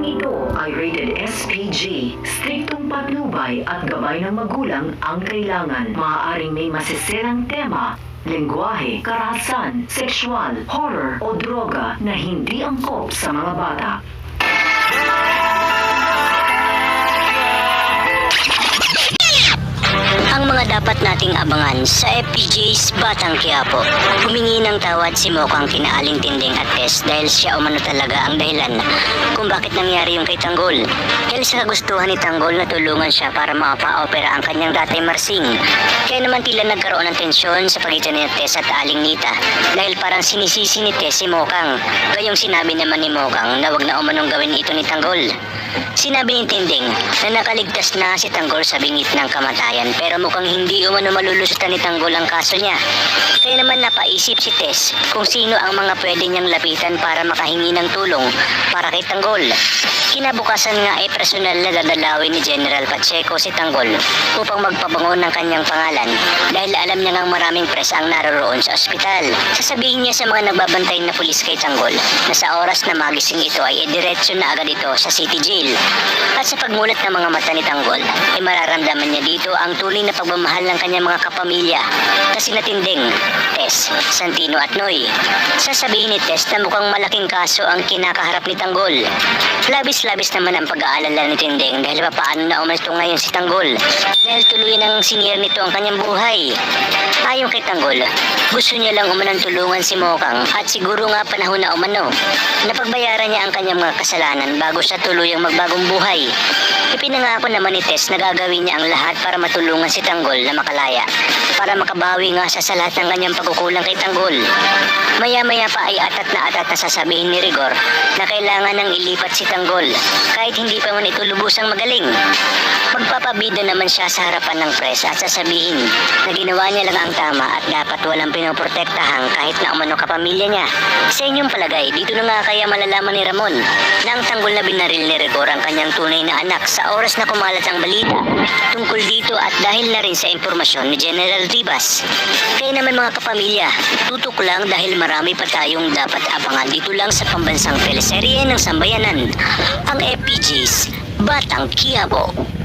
Programang ito ay rated SPG. Striktong patnubay at gabay ng magulang ang kailangan. Maaaring may masisirang tema, lengguwahe, karahasan, sexual, horror o droga na hindi angkop sa mga bata. Ang mga dapat nating abangan sa FPJ's Batang Quiapo. Humingi ng tawad si Mokang kina Aling Tinding at Tess dahil siya umano talaga ang dahilan kung bakit nangyari yung kay Tanggol. Dahil sa kagustuhan ni Tanggol na tulungan siya para mapa-opera ang kanyang tatay Marsing. Kaya naman tila nagkaroon ng tensyon sa pagitan ni Tess at Aling Nita dahil parang sinisisi ni Tess si Mokang. Gayong sinabi naman ni Mokang na wag na umanong gawin ito ni Tanggol. Sinabi ni Tinding na nakaligtas na si Tanggol sa bingit ng kamatayan pero mukhang hindi umano malulusutan ni Tanggol ang kaso niya. Kaya naman napaisip si Tess kung sino ang mga pwede niyang lapitan para makahingi ng tulong para kay Tanggol. Kinabukasan nga ay personal na dadalawin ni General Pacheco si Tanggol upang magpabangon ng kanyang pangalan dahil alam niya ngang maraming pres ang naroroon sa ospital. Sasabihin niya sa mga nagbabantay na pulis kay Tanggol na sa oras na magising ito ay idiretso na agad ito sa City Jail. At sa pagmulat ng mga mata ni Tanggol ay mararamdaman niya dito ang tuloy na pagmamahal ng kanyang mga kapamilya na sina Tinding, Tess, Santino at Noy. Sasabihin ni Tess na mukhang malaking kaso ang kinakaharap ni Tanggol. Labis naman ang pag-aalala ni Tinding dahil paano na umalis ngayon si Tanggol dahil tuloy nang sinira nito ang kanyang buhay. Ayon kay Tanggol, gusto niya lang umanang tulungan si Mokang at siguro nga panahon na umano na pagbayaran niya ang kanyang mga kasalanan bago siya tuluyang magbagong buhay. Ipinangako naman ni Tess na gagawin niya ang lahat para matulungan si Tanggol na makalaya para makabawi nga siya sa lahat ng kanyang pagkukulang kay Tanggol. Maya-maya pa ay atat na sasabihin ni Rigor na kailangan nang ilipat si Tanggol kahit hindi pa man ito lubusang magaling. Magpapabida naman siya sa harapan ng press at sasabihin na ginawa niya lang ang tama at dapat walang pinoprotektahan kahit na umano kapamilya niya. Sa inyong palagay, dito na nga kaya malalaman ni Ramon na ang Tanggol na binaril ni Rigor ang kanyang tunay na anak sa oras na kumalat ang balita tungkol dito at dahil na rin sa impormasyon ni General Rivas. Kaya naman mga kapamilya, tutok lang dahil marami pa tayong dapat abangan dito lang sa pambansang teleserye ng Sambayanan, ang FPJ's Batang Quiapo.